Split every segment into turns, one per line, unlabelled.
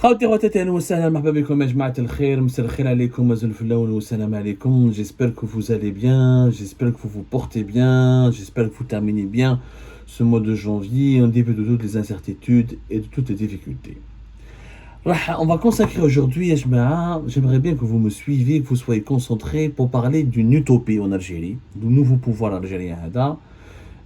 خوتي خواتاتي اهلا وسهلا مرحبا بكم يا جماعة الخير مساء الخير عليكم وزن الفلاون والسلام عليكم. J'espère que vous allez bien, j'espère que vous vous portez bien, j'espère que vous terminez bien ce mois de janvier en début de toutes les incertitudes et de toutes les difficultés. On va consacrer aujourd'hui, ya jma'a, j'aimerais bien que vous me suiviez, que vous soyez concentrés pour parler d'une utopie en Algérie, du nouveau pouvoir algérien.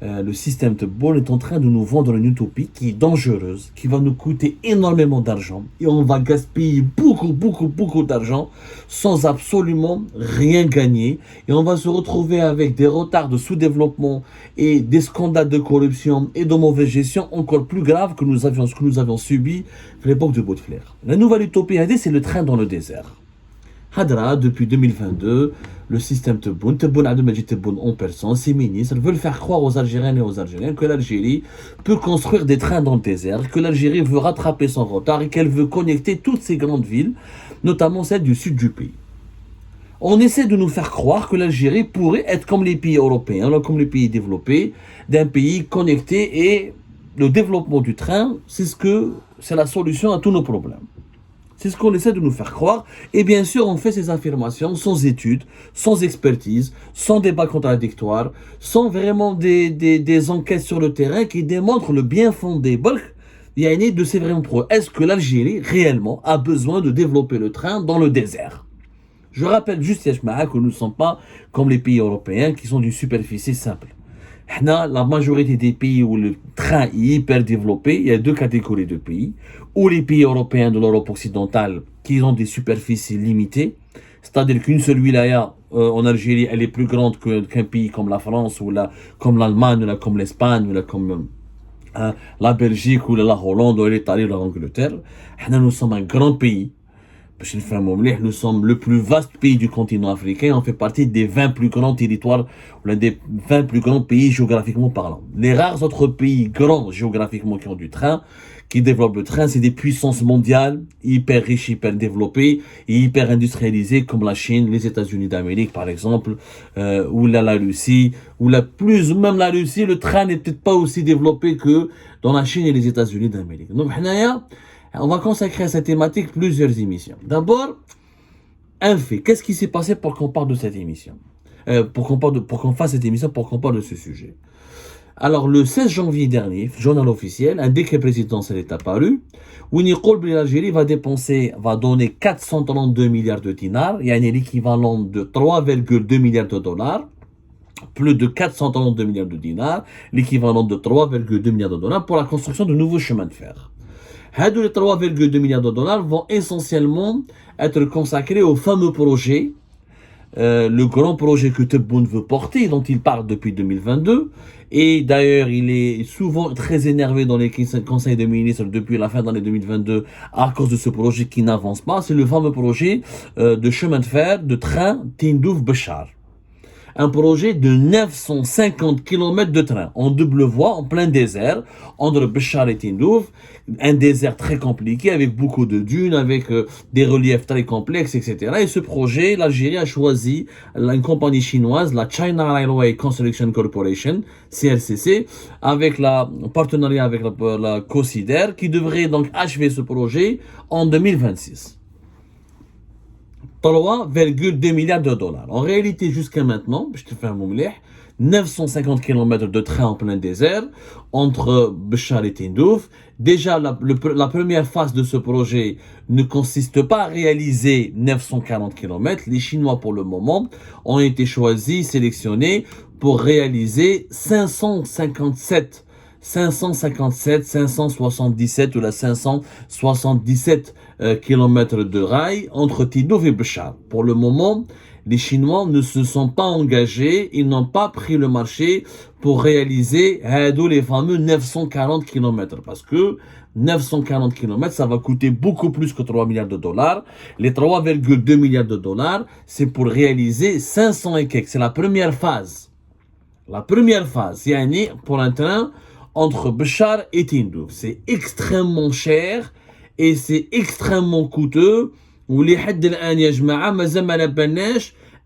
Le système de Bol est en train de nous vendre une utopie qui est dangereuse, qui va nous coûter énormément d'argent et on va gaspiller beaucoup d'argent sans absolument rien gagner et on va se retrouver avec des retards de sous-développement et des scandales de corruption et de mauvaise gestion encore plus graves que ce que nous avions subi à l'époque de Bouteflika. La nouvelle utopie, c'est le train dans le désert. Hadra, depuis 2022, le système Tebboune Abdelmadjid Tebboune en personne, ses ministres veulent faire croire aux Algériennes et aux Algériens que l'Algérie peut construire des trains dans le désert, que l'Algérie veut rattraper son retard et qu'elle veut connecter toutes ces grandes villes, notamment celles du sud du pays. On essaie de nous faire croire que l'Algérie pourrait être comme les pays européens, comme les pays développés, d'un pays connecté et le développement du train, c'est la solution à tous nos problèmes. C'est ce qu'on essaie de nous faire croire. Et bien sûr, on fait ces affirmations sans études, sans expertise, sans débat contradictoire, sans vraiment des enquêtes sur le terrain qui démontrent le bien fondé de ces vrais pro. Est-ce que l'Algérie, réellement, a besoin de développer le train dans le désert? Je rappelle juste, Yashma'a, que nous ne sommes pas comme les pays européens qui sont d'une superficie simple. La majorité des pays où le train est hyper développé, il y a deux catégories de pays, ou les pays européens de l'Europe occidentale qui ont des superficies limitées, c'est-à-dire qu'une seule wilaya en Algérie, elle est plus grande qu'un pays comme la France, ou comme l'Allemagne, ou comme l'Espagne, ou comme la Belgique, ou la Hollande, ou l'Italie, ou l'Angleterre. Nous sommes un grand pays. Nous sommes le plus vaste pays du continent africain. On fait partie des 20 plus grands territoires, ou des 20 plus grands pays géographiquement parlant. Les rares autres pays grands géographiquement qui ont du train, qui développent le train, c'est des puissances mondiales, hyper riches, hyper développées et hyper industrialisées, comme la Chine, les États-Unis d'Amérique par exemple, ou la Russie, même la Russie, le train n'est peut-être pas aussi développé que dans la Chine et les États-Unis d'Amérique. Donc, on va consacrer à cette thématique plusieurs émissions. D'abord, un fait. Qu'est-ce qui s'est passé pour qu'on parle de cette émission, pour qu'on fasse cette émission, pour qu'on parle de ce sujet. Alors, le 16 janvier dernier, journal officiel, un décret présidentiel est apparu, où l'Algérie va donner 432 milliards de dinars, il y a un équivalent de 3,2 milliards de dollars, plus de 432 milliards de dinars, l'équivalent de 3,2 milliards de dollars pour la construction de nouveaux chemins de fer. Les 3,2 milliards de dollars vont essentiellement être consacrés au fameux projet, le grand projet que Tebboune veut porter, dont il parle depuis 2022. Et d'ailleurs, il est souvent très énervé dans les conseils de ministres depuis la fin de l'année 2022 à cause de ce projet qui n'avance pas. C'est le fameux projet de chemin de fer, de train Tindouf-Béchar. Un projet de 950 km de train en double voie en plein désert entre Béchar et Tindouf, un désert très compliqué avec beaucoup de dunes, avec des reliefs très complexes, etc. Et ce projet, l'Algérie a choisi une compagnie chinoise, la China Railway Construction Corporation, CRCC, avec la partenariat avec la COSIDER, qui devrait donc achever ce projet en 2026. 3,2 milliards de dollars. En réalité, jusqu'à maintenant, je te fais un moumlih, 950 km de train en plein désert entre Béchar et Tindouf. Déjà, la première phase de ce projet ne consiste pas à réaliser 940 km. Les Chinois, pour le moment, ont été choisis, sélectionnés pour réaliser 577, 577 ou la 577 km de rail entre Tindouf et Béchar. Pour le moment, les Chinois ne se sont pas engagés, ils n'ont pas pris le marché pour réaliser les fameux 940 km. Parce que 940 km, ça va coûter beaucoup plus que 3 milliards de dollars. Les 3,2 milliards de dollars, c'est pour réaliser 500 et quelques. C'est la première phase. La première phase, c'est pour un train entre Béchar et Tindouf. C'est extrêmement cher et c'est extrêmement coûteux.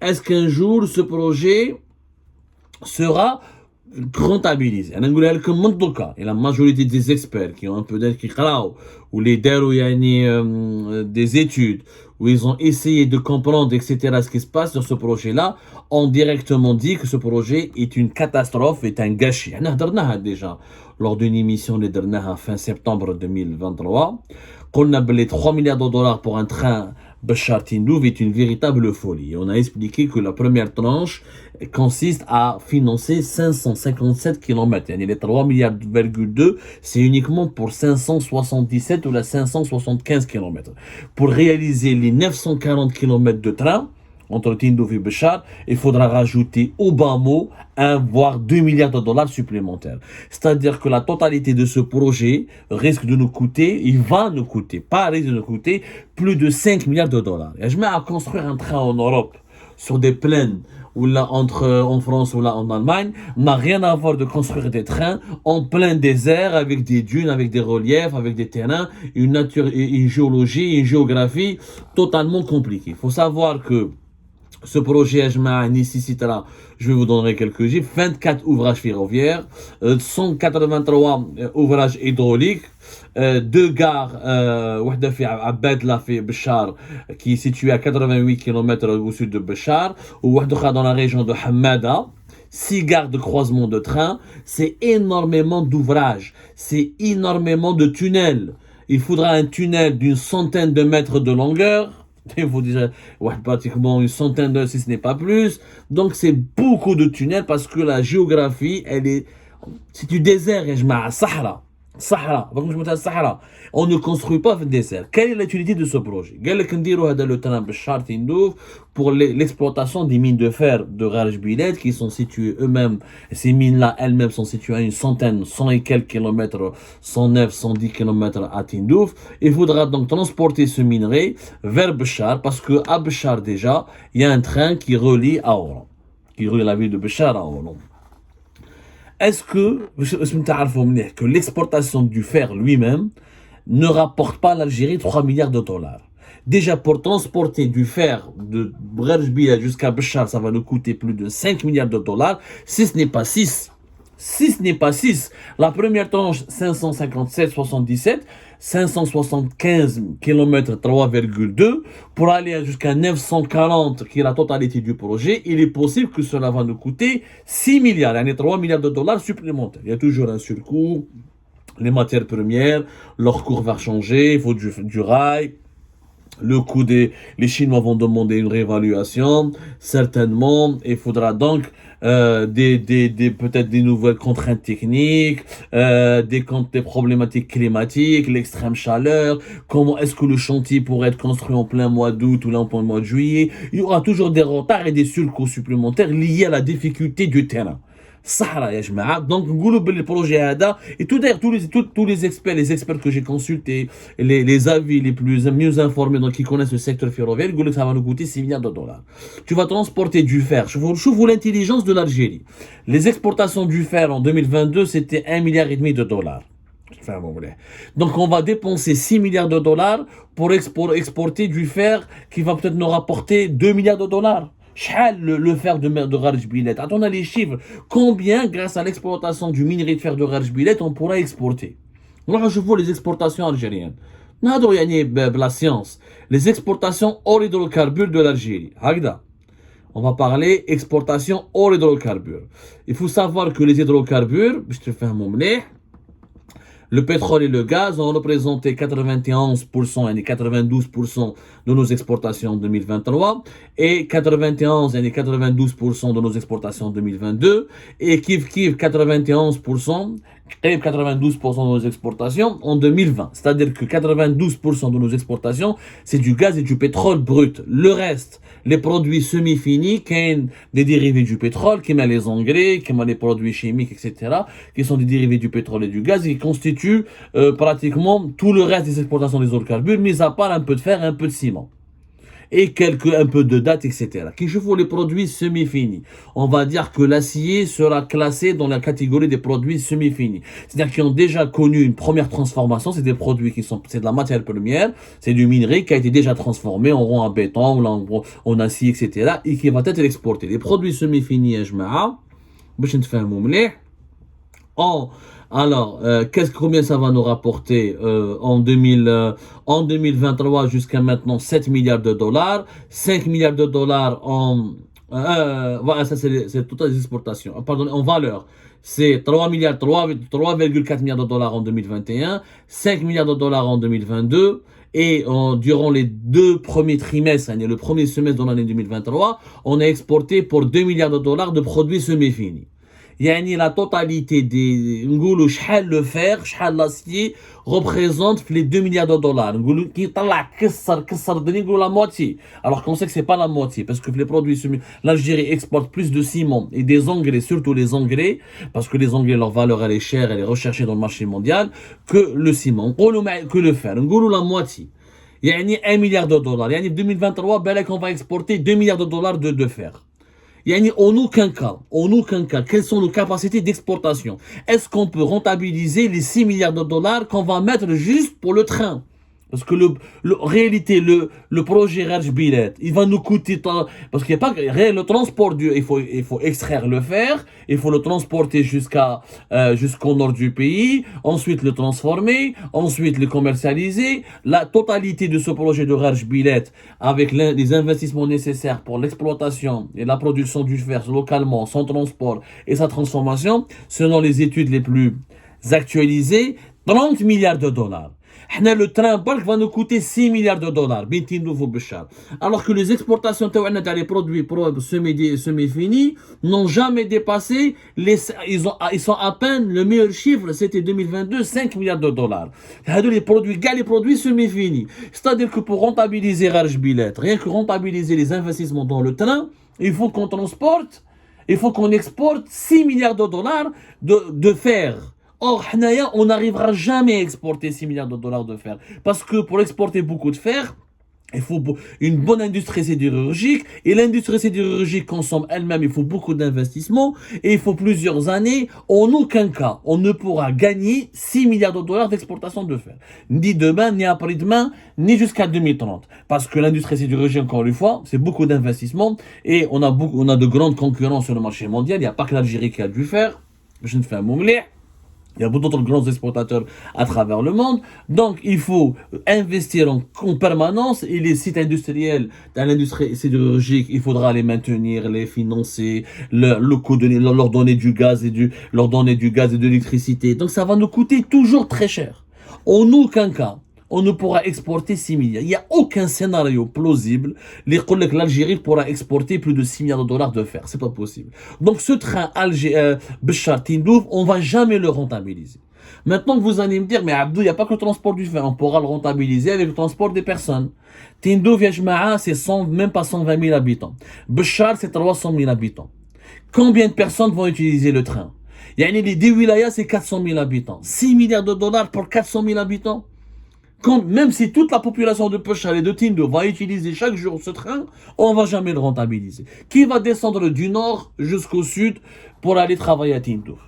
Est-ce qu'un jour ce projet sera rentabiliser. انا نقولها لكم من دوكا. Et la majorité des experts qui ont un peu d'aide qui قراو ou les داروا يعني des études où ils ont essayé de comprendre etc ce qui se passe sur ce projet là ont directement dit que ce projet est une catastrophe, est un gâchis. احنا هضرناها déjà lors d'une émission اللي درناها fin septembre 2023. قلنا بلي 3 milliards de dollars pour un train Béchar Tindouf est une véritable folie. Et on a expliqué que la première tranche consiste à financer 557 km. Et les 3 milliards,2, c'est uniquement pour 577 ou la 575 km. Pour réaliser les 940 km de train entre Tindouf et Béchar, il faudra rajouter au bas mot 1 voire 2 milliards de dollars supplémentaires. C'est-à-dire que la totalité de ce projet risque de nous coûter, il va nous coûter, pas risque de nous coûter, plus de 5 milliards de dollars. Et je mets à construire un train en Europe, sur des plaines, ou là en France ou là en Allemagne, n'a rien à voir de construire des trains en plein désert avec des dunes, avec des reliefs, avec des terrains, une nature, une géologie, une géographie totalement compliquée. Il faut savoir que ce projet nécessitera, je vais vous donner quelques chiffres, 24 ouvrages ferroviaires, 183 ouvrages hydrauliques, 2 gares, وحدة في عبادلة في بشار qui est située à 88 km au sud de Béchar, ou وحدة dans la région de Hamada, 6 gares de croisement de train. C'est énormément d'ouvrages, c'est énormément de tunnels. Il faudra un tunnel d'une centaine de mètres de longueur. Il faut déjà pratiquement une centaine de, si ce n'est pas plus. Donc c'est beaucoup de tunnels parce que la géographie, c'est du désert, et je mets à Sahara. Sahara, on ne construit pas le désert. Quelle est l'utilité de ce projet? Pour l'exploitation des mines de fer de Rajbilet qui sont situées eux-mêmes, ces mines-là elles-mêmes sont situées à une centaine, 100 et quelques kilomètres, 109, 110 kilomètres à Tindouf. Il faudra donc transporter ce minerai vers Béchar parce que à Béchar déjà, il y a un train qui relie à Oran, qui relie la ville de Béchar à Oran. Est-ce que l'exportation du fer lui-même ne rapporte pas à l'Algérie 3 milliards de dollars? Déjà, pour transporter du fer de Brejbia jusqu'à Béchar, ça va nous coûter plus de 5 milliards de dollars, si ce n'est pas 6. Si ce n'est pas 6, la première tranche 557,77, 575 km 3,2 pour aller jusqu'à 940 qui est la totalité du projet. Il est possible que cela va nous coûter 6 milliards, et 3 milliards de dollars supplémentaires. Il y a toujours un surcoût, les matières premières, leur cours va changer, il faut du rail. Le coût les Chinois vont demander une réévaluation, certainement. Il faudra donc peut-être des nouvelles contraintes techniques, des problématiques climatiques, l'extrême chaleur. Comment est-ce que le chantier pourrait être construit en plein mois d'août ou là en plein mois de juillet? Il y aura toujours des retards et des surcoûts supplémentaires liés à la difficulté du terrain. Sahara ya jma'a. Donc le projet ADA et tous les experts que j'ai consultés, les avis les mieux informés donc qui connaissent le secteur ferroviaire, ça va nous coûter 6 milliards de dollars. Tu vas transporter du fer. Je vous l'intelligence de l'Algérie. Les exportations du fer en 2022, c'était 1,5 milliard de dollars. Donc on va dépenser 6 milliards de dollars pour exporter du fer qui va peut-être nous rapporter 2 milliards de dollars. Le fer de Rajbilet. Attendez les chiffres. Combien, grâce à l'exploitation du minerai de fer de Rajbilet, on pourra exporter? Moi, je vois les exportations algériennes. La science. Les exportations hors hydrocarbures de l'Algérie. On va parler exportation hors hydrocarbures. Il faut savoir que les hydrocarbures, je te fais un moment, le pétrole et le gaz ont représenté 91% et 92% de nos exportations en 2023 et 91 et 92% de nos exportations en 2022 et kiff 91% et 92% de nos exportations en 2020. C'est-à-dire que 92% de nos exportations, c'est du gaz et du pétrole brut. Le reste, les produits semi-finis, des dérivés du pétrole, qui met les engrais, qui met les produits chimiques, etc., qui sont des dérivés du pétrole et du gaz, et qui constituent pratiquement tout le reste des exportations des hydrocarbures, mis à part un peu de fer et un peu de ciment. Et un peu de date, etc. Qui je vois les produits semi-finis. On va dire que l'acier sera classé dans la catégorie des produits semi-finis. C'est-à-dire qu'ils ont déjà connu une première transformation. C'est des produits c'est de la matière première, c'est du minerai qui a été déjà transformé en rond à béton, en acier, etc. et qui va être exporté. Les produits semi-finis, باش نتفاهموا مليح. Alors, combien ça va nous rapporter en 2023 jusqu'à maintenant 7 milliards de dollars, 5 milliards de dollars voilà, ça c'est toutes les exportations. Pardon, en valeur, c'est 3,4 milliards de dollars en 2021, 5 milliards de dollars en 2022. Et durant les 2 premiers trimestres, le premier semestre de l'année 2023, on a exporté pour 2 milliards de dollars de produits semi-finis. يعني la totalité des نقولوا شحال le fer شحال l'acier représente les 2 milliards de dollars. نقولوا كي طلع كسر الدنيا نقولوا la moitié, alors qu'on sait que c'est pas la moitié parce que les produits l'Algérie exporte plus de ciment et des engrais, surtout les engrais, parce que les engrais leur valeur elle est chère, elle est recherchée dans le marché mondial, que le ciment, que le fer. نقولوا la moitié. يعني 1 milliard de dollars. يعني 2023 بالك on va exporter 2 milliards de dollars de fer. En aucun cas, quelles sont nos capacités d'exportation? Est-ce qu'on peut rentabiliser les 6 milliards de dollars qu'on va mettre juste pour le train? Parce que en réalité, le projet Raj Bilet, il va nous coûter, parce qu'il n'y a pas le transport il faut extraire le fer, il faut le transporter jusqu'au nord du pays, ensuite le transformer, ensuite le commercialiser. La totalité de ce projet de Raj Bilet, avec les investissements nécessaires pour l'exploitation et la production du fer localement, son transport et sa transformation, selon les études les plus actualisées, 30 milliards de dollars. Le train va nous coûter 6 milliards de dollars, alors que les exportations dans les produits semi-finis n'ont jamais dépassé, ils sont à peine, le meilleur chiffre c'était 2022, 5 milliards de dollars. Les produits semi-finis. C'est-à-dire que pour rentabiliser Raj Bilet, rien que rentabiliser les investissements dans le train, il faut qu'on transporte, il faut qu'on exporte 6 milliards de dollars de fer. Or, on n'arrivera jamais à exporter 6 milliards de dollars de fer. Parce que pour exporter beaucoup de fer, il faut une bonne industrie sidérurgique. Et l'industrie sidérurgique consomme elle-même, il faut beaucoup d'investissements. Et il faut plusieurs années. En aucun cas, on ne pourra gagner 6 milliards de dollars d'exportation de fer. Ni demain, ni après-demain, ni jusqu'à 2030. Parce que l'industrie sidérurgique, encore une fois, c'est beaucoup d'investissements. Et on a de grandes concurrences sur le marché mondial. Il n'y a pas que l'Algérie qui a dû faire. Je ne fais un mot. Il y a beaucoup d'autres grands exportateurs à travers le monde. Donc, il faut investir en permanence. Et les sites industriels dans l'industrie sidérurgique, il faudra les maintenir, les financer, leur donner du gaz et de l'électricité. Donc, ça va nous coûter toujours très cher. En aucun cas, on ne pourra exporter 6 milliards. Il n'y a aucun scénario plausible. L'Algérie pourra exporter plus de 6 milliards de dollars de fer. C'est pas possible. Donc ce train Béchar Tindouf, on va jamais le rentabiliser. Maintenant vous allez me dire, mais Abdou, il n'y a pas que le transport du fer. On pourra le rentabiliser avec le transport des personnes. Tindouf, c'est même pas 120 000 habitants. Béchar, c'est 300 000 habitants. Combien de personnes vont utiliser le train? Les 2 wilayas, c'est 400 000 habitants. 6 milliards de dollars pour 400 000 habitants? Même si toute la population de Béchar et de Tindouf va utiliser chaque jour ce train, on ne va jamais le rentabiliser. Qui va descendre du nord jusqu'au sud pour aller travailler à Tindouf?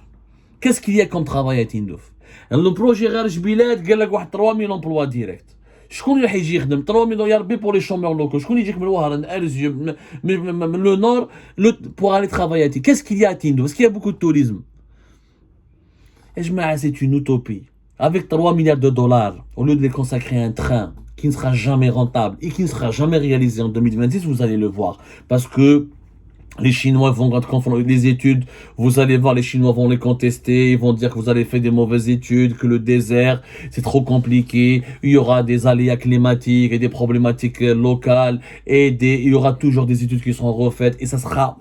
Qu'est-ce qu'il y a comme travail à Tindouf? Le projet Raj Bilet, il y a 3000 emplois directs. شكون اللي حيجي يخدم 3000 يا ربي pour les chômeurs locaux. شكون يجيك من الوهران le nord pour aller travailler à Tindouf? Qu'est-ce qu'il y a à Tindouf? Est-ce qu'il y a beaucoup de tourisme? C'est une utopie. Avec 3 milliards de dollars, au lieu de les consacrer à un train qui ne sera jamais rentable et qui ne sera jamais réalisé en 2026, vous allez le voir. Parce que les Chinois vont confondre les études, vous allez voir, les Chinois vont les contester, ils vont dire que vous avez fait des mauvaises études, que le désert, c'est trop compliqué, il y aura des aléas climatiques et des problématiques locales, il y aura toujours des études qui seront refaites, et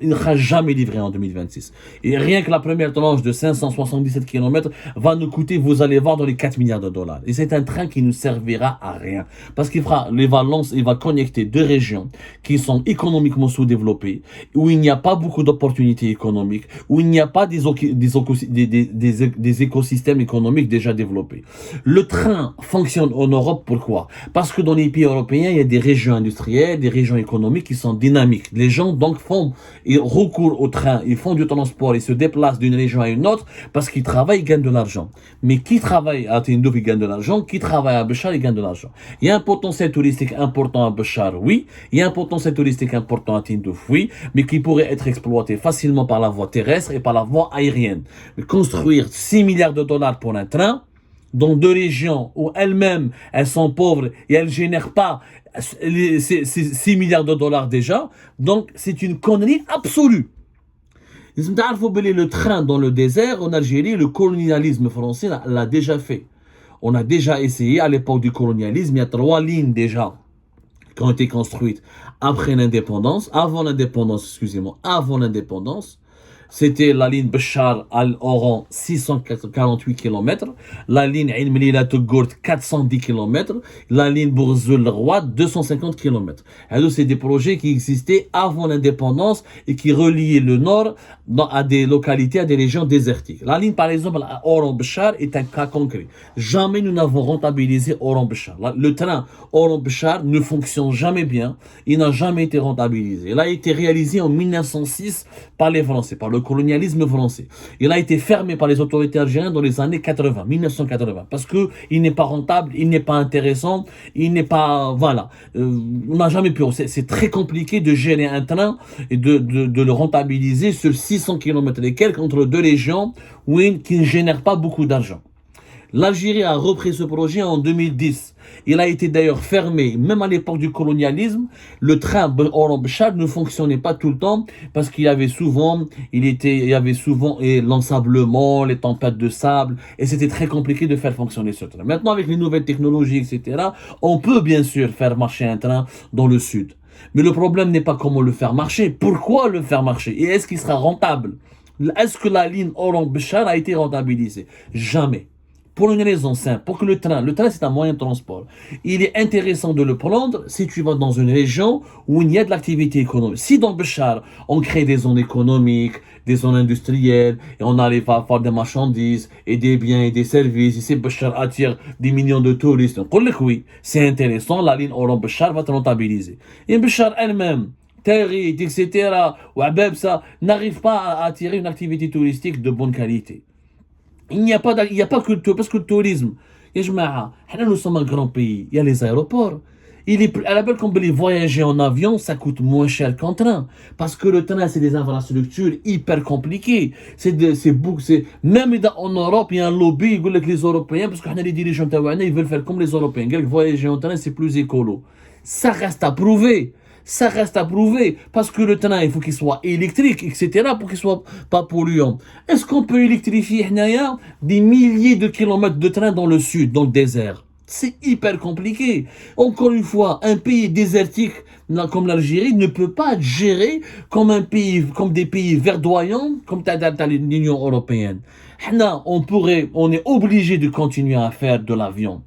il ne sera jamais livré en 2026. Et rien que la première tranche de 577 km va nous coûter, vous allez voir, dans les 4 milliards de dollars. Et c'est un train qui ne servira à rien. Parce qu'il va connecter 2 régions qui sont économiquement sous-développées, où il n'y a pas beaucoup d'opportunités économiques, où il n'y a pas des écosystèmes économiques déjà développés. Le train fonctionne en Europe, pourquoi? Parce que dans les pays européens, il y a des régions industrielles, des régions économiques qui sont dynamiques. Les gens donc ils recourent au train, ils font du transport, ils se déplacent d'une région à une autre parce qu'ils travaillent, ils gagnent de l'argent. Mais qui travaille à Tindouf, il gagne de l'argent, qui travaille à Béchar, il gagne de l'argent. Il y a un potentiel touristique important à Béchar, oui. Il y a un potentiel touristique important à Tindouf, oui. Mais qui pourrait être exploité facilement par la voie terrestre et par la voie aérienne. Mais construire 6 milliards de dollars pour un train, dans deux régions où elles-mêmes, elles sont pauvres et elles ne génèrent pas ces 6 milliards de dollars déjà, donc c'est une connerie absolue. Le train dans le désert en Algérie, le colonialisme français l'a déjà fait. On a déjà essayé, à l'époque du colonialisme, il y a 3 lignes déjà qui ont été construites après l'indépendance, avant l'indépendance, c'était la ligne Béchar al-Oran, 648 km, la ligne Ain Melilla Togourt, 410 km, la ligne Bourzoul-Roi, 250 km. Alors, c'est des projets qui existaient avant l'indépendance et qui reliaient le nord à des localités, à des régions désertiques. La ligne, par exemple, à Oran-Béchar est un cas concret. Jamais nous n'avons rentabilisé Oran-Béchar. Le train Oran-Béchar ne fonctionne jamais bien. Il n'a jamais été rentabilisé. Il a été réalisé en 1906 par les Français, par le colonialisme français. Il a été fermé par les autorités algériennes dans les années 80, 1980, parce que il n'est pas rentable, il n'est pas intéressant, il n'est pas, voilà. On n'a jamais pu, c'est très compliqué de gérer un train et de le rentabiliser sur 600 km et quelques entre deux régions qui ne génèrent pas beaucoup d'argent. L'Algérie a repris ce projet en 2010. Il a été d'ailleurs fermé, même à l'époque du colonialisme. Le train Oran-Béchar ne fonctionnait pas tout le temps parce qu'il y avait souvent l'ensablement, les tempêtes de sable, et c'était très compliqué de faire fonctionner ce train. Maintenant, avec les nouvelles technologies, etc., on peut bien sûr faire marcher un train dans le sud. Mais le problème n'est pas comment le faire marcher. Pourquoi le faire marcher? Et est-ce qu'il sera rentable? Est-ce que la ligne Oran-Béchar a été rentabilisée? Jamais. Pour une raison simple, pour que le train c'est un moyen de transport. Il est intéressant de le prendre si tu vas dans une région où il y a de l'activité économique. Si dans Béchar, on crée des zones économiques, des zones industrielles, et on arrive à faire des marchandises, et des biens et des services, et si Béchar attire des millions de touristes, on dit que oui, c'est intéressant, la ligne Oran-Béchar va te rentabiliser. Et Béchar elle-même, Territ, etc., ou Abebsa, n'arrive pas à attirer une activité touristique de bonne qualité. Il n'y a pas que le tourisme, parce que le tourisme, nous sommes un grand pays, il y a les aéroports. À la belle qu'on peut voyager en avion, ça coûte moins cher qu'en train. Parce que le train, c'est des infrastructures hyper compliquées. Même en Europe, il y a un lobby, ils veulent que les Européens, parce qu'on a les dirigeants taouana, ils veulent faire comme les Européens. Voyager en train, c'est plus écolo. Ça reste à prouver. Parce que le train, il faut qu'il soit électrique, etc., pour qu'il soit pas polluant. Est-ce qu'on peut électrifier des milliers de kilomètres de train dans le sud, dans le désert? C'est hyper compliqué. Encore une fois, un pays désertique comme l'Algérie ne peut pas être géré comme des pays verdoyants, comme l'Union européenne. On est obligé de continuer à faire de l'avion.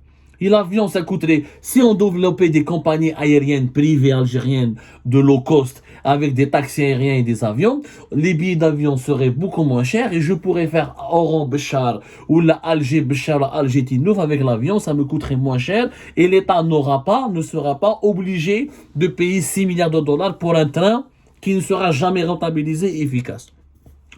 Et l'avion, ça coûterait, si on développait des compagnies aériennes privées algériennes de low cost avec des taxis aériens et des avions, les billets d'avion seraient beaucoup moins chers et je pourrais faire Oran-Béchar ou la Alger-Béchar, Alger-Tinouf avec l'avion, ça me coûterait moins cher et l'État ne sera pas obligé de payer 6 milliards de dollars pour un train qui ne sera jamais rentabilisé et efficace.